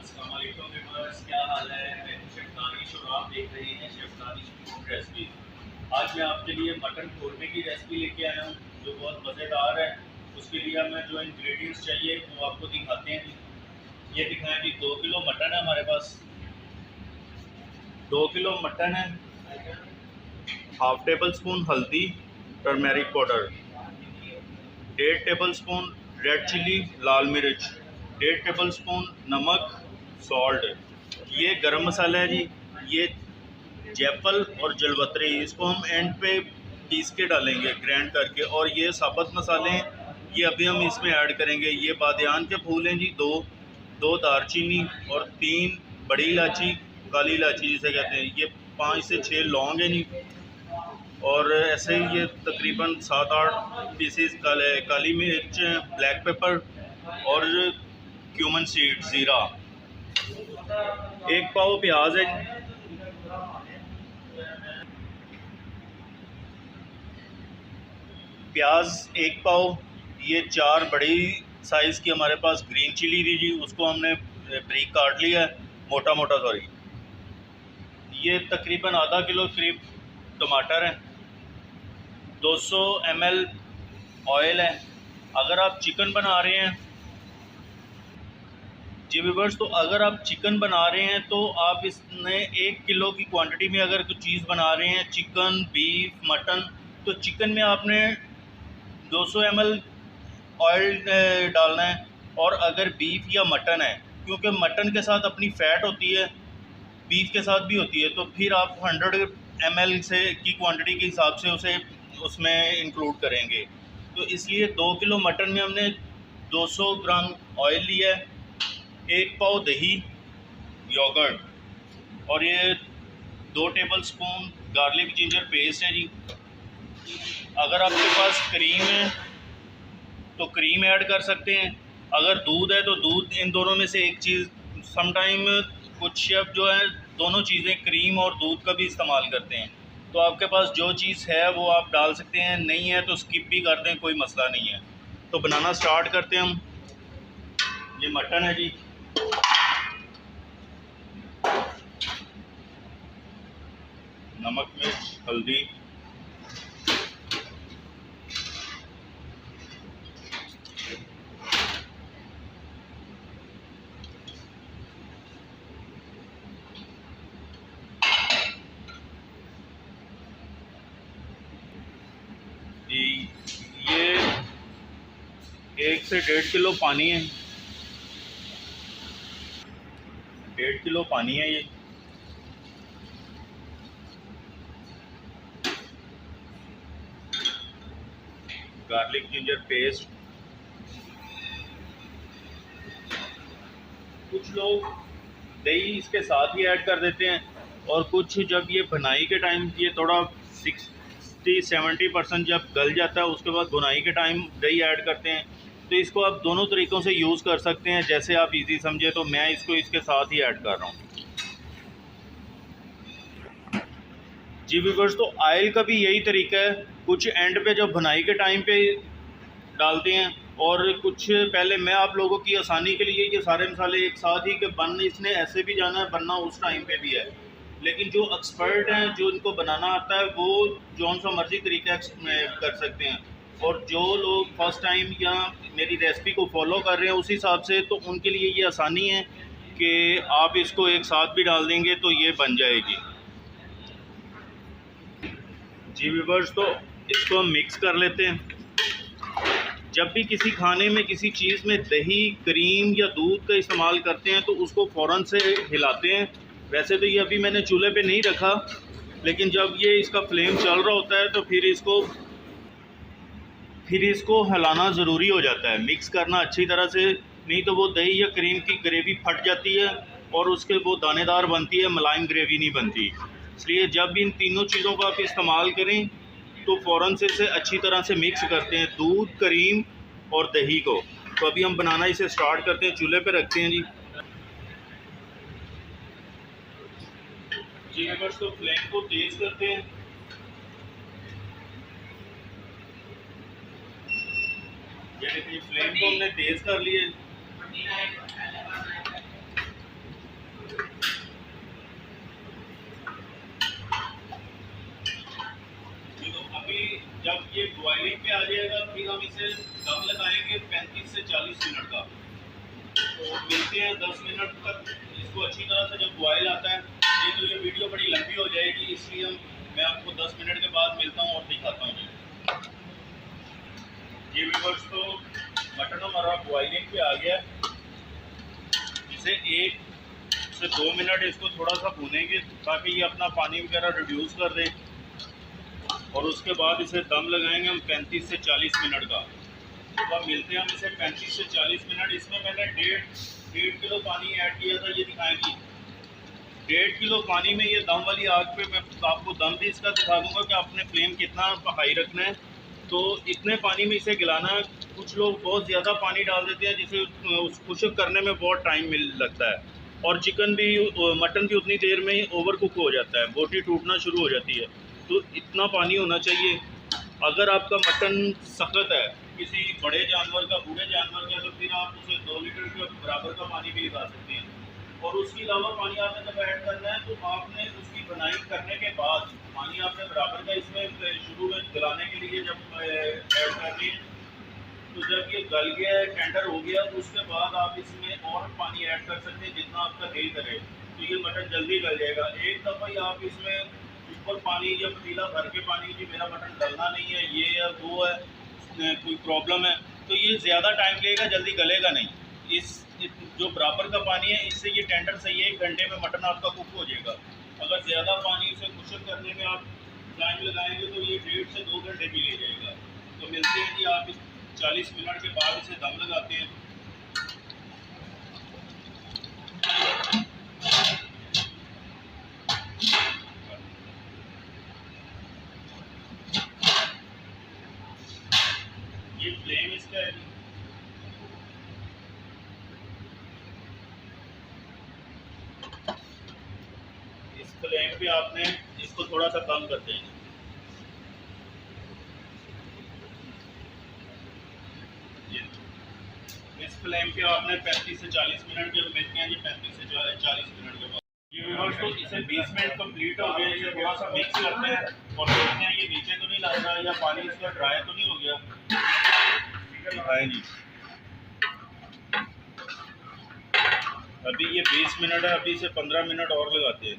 अस्सलाम वालेकुम व्यूअर्स, क्या हाल है। मैं शेफ दानिश और आप देख रहे हैं शेफ दानिश की फूड रेसिपी। आज मैं आपके लिए मटन कोरमे की रेसिपी लेके आया हूँ जो बहुत मज़ेदार है। उसके लिए हमें जो इंग्रेडिएंट्स चाहिए वो आपको दिखाते हैं। ये दिखाएं कि 2 किलो मटन है हमारे पास। 2 किलो मटन है, हाफ टेबल स्पून हल्दी turmeric powder, 1.5 table spoon red chilli लाल मिर्च, 1.5 टेबल स्पून नमक सॉल्ट। ये गरम मसाला है जी। ये जयफल और जलवतरी, इसको हम एंड पे पीस के डालेंगे ग्राइंड करके। और ये साबुत मसाले हैं, ये अभी हम इसमें ऐड करेंगे। ये बादियान के फूल हैं जी, दो दारचीनी और 3 बड़ी इलायची, काली इलायची जिसे कहते हैं। ये 5 से 6 लौंग हैं जी। और ऐसे ही ये तकरीबन 7-8 पीसीस काली मिर्च, ब्लैक पेपर और क्यूमन सीड ज़ीरा। 1 पाव प्याज है, प्याज 1 पाव। ये 4 बड़ी साइज़ की हमारे पास ग्रीन चिली थी जी, उसको हमने बारीक काट लिया है, मोटा मोटा सॉरी। ये तकरीबन आधा किलो करीब टमाटर है, 200 ml ऑयल है। अगर आप चिकन बना रहे हैं जी व्यूअर्स, तो अगर आप चिकन बना रहे हैं तो आप इसमें 1 किलो की क्वांटिटी में अगर कुछ चीज़ बना रहे हैं, चिकन, बीफ, मटन, तो चिकन में आपने 200 ml ऑयल डालना है। और अगर बीफ या मटन है, क्योंकि मटन के साथ अपनी फ़ैट होती है, बीफ के साथ भी होती है, तो फिर आप 100 ml से की क्वांटिटी के हिसाब से उसे उसमें इंक्लूड करेंगे। तो इसलिए 2 किलो मटन में हमने 200 ग्राम ऑयल लिया है, 1 पाव दही योगर्ट, और ये 2 table spoon garlic ginger paste है जी। अगर आपके पास क्रीम है तो क्रीम ऐड कर सकते हैं, अगर दूध है तो दूध। इन दोनों में से एक चीज़, समटाइम कुछ शेफ जो है दोनों चीज़ें क्रीम और दूध का भी इस्तेमाल करते हैं। तो आपके पास जो चीज़ है वो आप डाल सकते हैं, नहीं है तो स्किप भी कर दें, कोई मसला नहीं है। तो बनाना स्टार्ट करते हैं हम। ये मटन है जी, नमक मिर्च हल्दी, ये 1 से 1.5 किलो पानी है, 1.5 किलो पानी है ये। गार्लिक जिंजर पेस्ट, कुछ लोग दही इसके साथ ही ऐड कर देते हैं, और कुछ जब ये भुनाई के टाइम ये थोड़ा 60-70% जब गल जाता है उसके बाद भुनाई के टाइम दही ऐड करते हैं। तो इसको आप दोनों तरीक़ों से यूज़ कर सकते हैं, जैसे आप इजी समझे। तो मैं इसको इसके साथ ही ऐड कर रहा हूँ जी व्यूअर्स। तो ऑयल का भी यही तरीका है, कुछ एंड पे जब भुनाई के टाइम पे डालते हैं, और कुछ पहले। मैं आप लोगों की आसानी के लिए ये सारे मसाले एक साथ ही, कि बन इसने ऐसे भी जाना है, बनना उस टाइम पे भी है। लेकिन जो एक्सपर्ट हैं, जो इनको बनाना आता है, वो जौन सा मर्जी तरीका कर सकते हैं। और जो लोग फर्स्ट टाइम या मेरी रेसिपी को फॉलो कर रहे हैं उस हिसाब से, तो उनके लिए ये आसानी है कि आप इसको एक साथ भी डाल देंगे तो ये बन जाएगी जी व्यूअर्स। तो इसको हम मिक्स कर लेते हैं। जब भी किसी खाने में किसी चीज़ में दही, क्रीम या दूध का इस्तेमाल करते हैं तो उसको फ़ौरन से हिलाते हैं। वैसे तो ये अभी मैंने चूल्हे पे नहीं रखा, लेकिन जब ये इसका फ्लेम चल रहा होता है तो फिर इसको हिलाना ज़रूरी हो जाता है, मिक्स करना अच्छी तरह से। नहीं तो वो दही या क्रीम की ग्रेवी फट जाती है और उसके वो दानेदार बनती है, मुलायम ग्रेवी नहीं बनती। इसलिए जब भी इन तीनों चीज़ों का आप इस्तेमाल करें तो फ़ौरन से इसे अच्छी तरह से मिक्स करते हैं, दूध, क्रीम और दही को। तो अभी हम बनाना इसे स्टार्ट करते हैं, चूल्हे पे रखते हैं जी। व्यूअर्स, तो फ्लेम को तेज़ करते हैं। ये देखिए फ्लेम को हमने तेज़ कर लिए। बॉइलिंग पे आ जाएगा, फिर हम इसे दम लगाएंगे 35 से 40 मिनट का। तो मिलते हैं 10 मिनट तक इसको अच्छी तरह से जब बॉयल आता है। ये वीडियो बड़ी लंबी हो जाएगी, इसलिए मैं आपको 10 मिनट के बाद मिलता हूँ और दिखाता हूँ। ये व्यूअर्स, तो मटन हमारा बॉइलिंग पे आ गया। इसे 1 से 2 मिनट इसको थोड़ा सा भूनेंगे ताकि ये अपना पानी वगैरह रिड्यूस कर दे, और उसके बाद इसे दम लगाएंगे हम 35 से 40 मिनट का। तो अब मिलते हैं हम इसे 35 से 40 मिनट। इसमें मैंने डेढ़ किलो पानी ऐड किया था, ये दिखाएंगी। 1.5 किलो पानी में ये दम वाली आग पे मैं आपको दम भी इसका दिखा दूंगा कि आपने फ्लेम कितना हाई रखना है। तो इतने पानी में इसे गिलाना है। कुछ लोग बहुत ज़्यादा पानी डाल देते हैं जिसे उस खुश्क करने में बहुत टाइम लगता है, और चिकन भी मटन भी उतनी देर में ही ओवर कुक हो जाता है, बोटी टूटना शुरू हो जाती है। तो इतना पानी होना चाहिए। अगर आपका मटन सख्त है किसी बड़े जानवर का, बूढ़े जानवर का, तो फिर आप उसे 2 लीटर के बराबर का पानी भी लगा सकते हैं। और उसके अलावा पानी आपने जब ऐड करना है तो आपने उसकी बनाई करने के बाद पानी आपने बराबर का इसमें शुरू में गलाने के लिए जब ऐड करनी है, तो जब ये गल गया है, टेंडर हो गया, तो उसके बाद आप इसमें और पानी ऐड कर सकते हैं जितना आपका दिल करे। तो ये मटन जल्दी गल जाएगा। एक दफ़ा ही आप इसमें ऊपर पानी या पतीला भर के पानी जी मेरा मटन गलना नहीं है, ये है वो है, कोई प्रॉब्लम है, तो ये ज़्यादा टाइम लेगा, जल्दी गलेगा नहीं। इस जो बराबर का पानी है इससे ये टेंडर सही है, 1 घंटे में मटन आपका कुक हो जाएगा। अगर ज़्यादा पानी से खुश्क करने में आप टाइम लगाएंगे तो ये 1.5 से 2 घंटे भी ले जाएगा। तो मिलते हैं कि आप 40 मिनट के बाद इसे दम लगाते हैं। ये फ्लेम इसका है, इस फ्लेम पे आपने इसको थोड़ा सा कम कर देंगे। इस फ्लेम पे आपने 35 से 40 मिनट के मिलते हैं जी, 35 से 40 मिनट के बाद। ये व्यूअर्स, तो इसे 20 मिनट कंप्लीट हो गए। इसे थोड़ा सा मिक्स करते हैं और देखते हैं ये नीचे तो नहीं लग रहा या पानी इसका ड्राई तो नहीं हो गया। दिखाएं जी, अभी ये 20 मिनट है, अभी इसे 15 मिनट और लगाते हैं।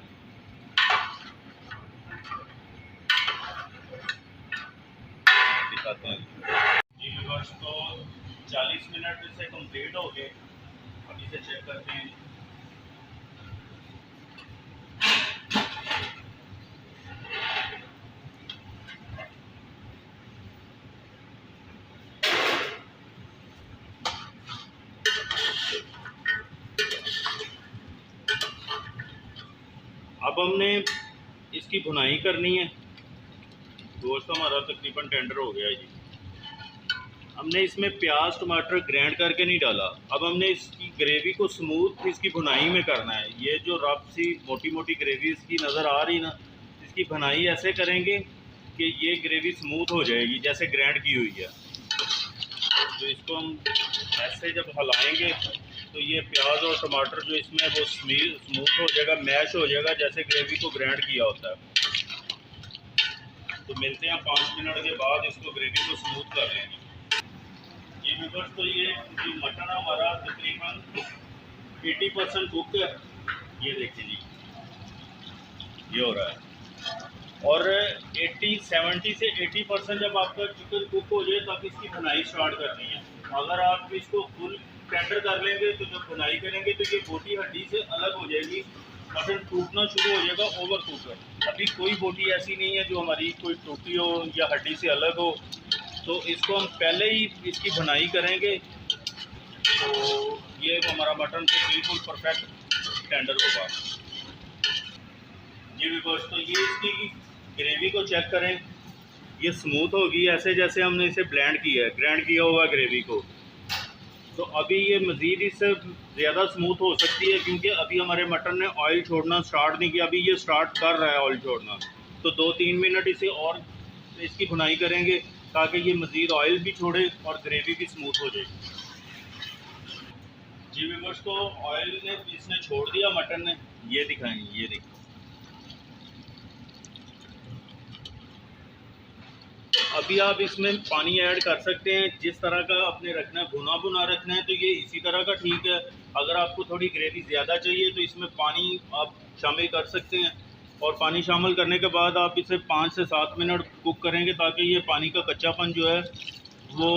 दिखाते हैं जी व्यूअर्स, तो 40 मिनट इसे कंप्लीट हो गए। अब इसे चेक करते हैं। अब हमने इसकी भुनाई करनी है। गोश्त हमारा तकरीबन टेंडर हो गया है जी। हमने इसमें प्याज टमाटर ग्राइंड करके नहीं डाला। अब हमने इसकी ग्रेवी को स्मूथ इसकी भुनाई में करना है। ये जो रफ सी मोटी मोटी ग्रेवी इसकी नज़र आ रही ना, इसकी भुनाई ऐसे करेंगे कि ये ग्रेवी स्मूथ हो जाएगी जैसे ग्राइंड की हुई है। तो इसको हम ऐसे जब हिलाएंगे तो ये प्याज और टमाटर जो इसमें वो स्मूथ हो जाएगा, मैश हो जाएगा जैसे ग्रेवी को ग्राइंड किया होता है। तो मिलते हैं 5 मिनट के बाद, इसको ग्रेवी को स्मूथ कर लेंगे। ये व्यूअर्स, तो ये जो मटन हमारा तकरीबन 80% कुक है। ये देखिए जी, ये हो रहा है। और 70 से 80% जब आपका चिकन कुक हो जाए तब इसकी भुनाई स्टार्ट करनी है। अगर आप इसको फुल टेंडर कर लेंगे तो जब भुनाई करेंगे तो ये बोटी हड्डी से अलग हो जाएगी, मटन टूटना शुरू हो जाएगा, ओवर कुक है। अभी कोई बोटी ऐसी नहीं है जो हमारी कोई टूटी हो या हड्डी से अलग हो। तो इसको हम पहले ही इसकी भुनाई करेंगे तो ये हमारा मटन तो बिल्कुल परफेक्ट टेंडर होगा। ये भी बस, तो ये इसकी ग्रेवी को चेक करें, ये स्मूथ होगी ऐसे जैसे हमने इसे ब्लेंड किया है, ग्राइंड किया हुआ ग्रेवी को। तो अभी ये मज़ीद इससे ज़्यादा स्मूथ हो सकती है क्योंकि अभी हमारे मटन ने ऑयल छोड़ना स्टार्ट नहीं किया, अभी ये स्टार्ट कर रहा है ऑयल छोड़ना। तो 2-3 मिनट इसे और इसकी भुनाई करेंगे ताकि ये मज़ीद ऑयल भी छोड़े और ग्रेवी भी स्मूथ हो जाए। जी व्यूअर्स, तो ऑयल ने इसने छोड़ दिया मटन ने, ये दिखाएंगे, ये देखिए। अभी आप इसमें पानी ऐड कर सकते हैं, जिस तरह का आपने रखना है, भुना भुना रखना है तो ये इसी तरह का ठीक है। अगर आपको थोड़ी ग्रेवी ज़्यादा चाहिए तो इसमें पानी आप शामिल कर सकते हैं, और पानी शामिल करने के बाद आप इसे 5 से 7 मिनट कुक करेंगे ताकि ये पानी का कच्चापन जो है वो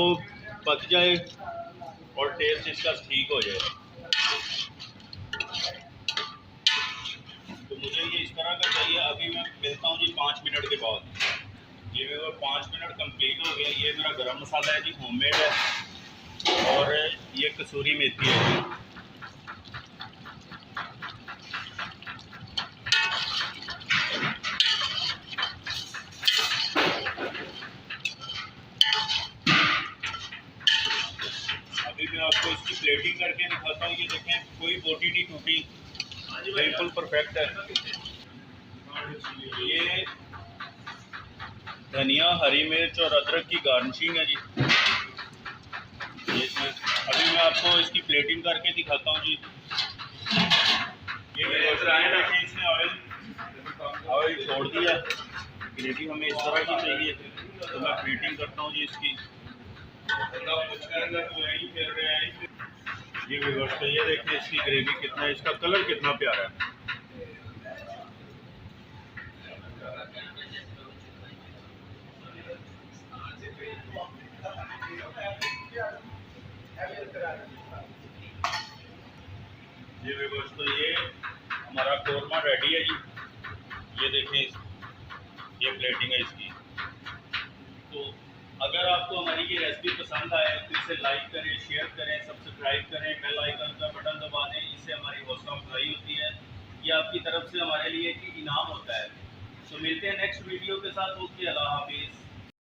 पक जाए और टेस्ट इसका ठीक हो जाए। तो मुझे ये इस तरह का चाहिए। अभी मैं मिलता हूँ जी 5 मिनट के बाद। ये मेरा 5 मिनट कंप्लीट हो गया। ये मेरा गरम मसाला है जी, होममेड है, और ये कसूरी मेथी है जी। अभी मैं आपको इसकी प्लेटिंग करके दिखाता हूँ। ये देखें, कोई बोटी नहीं टूटी, बिल्कुल परफेक्ट है। ये धनिया, हरी मिर्च और अदरक की गार्निशिंग है जी। ये इसमें अभी मैं आपको इसकी प्लेटिंग करके दिखाता हूँ जी। ये देखें, इसमें ऑयल छोड़ दिया। ग्रेवी हमें इस तरह की चाहिए, तो मैं प्लेटिंग करता हूँ जी इसकी। ये व्यूअर्स, तो ये देखिए इसकी ग्रेवी कितना है, इसका कलर कितना प्यारा है। ये व्यूअर्स, तो ये हमारा कोरमा रेडी है जी। ये देखें, ये प्लेटिंग है इसकी। तो अगर आपको हमारी ये रेसिपी पसंद आए तो इसे लाइक करें, शेयर करें, सब्सक्राइब करें, बेल आइकन का बटन दबा दें। इससे हमारी हौसला अफजाई होती है, ये आपकी तरफ से हमारे लिए एक इनाम होता है। तो मिलते हैं नेक्स्ट वीडियो के साथ। ओके, अल्लाह हाफिज़।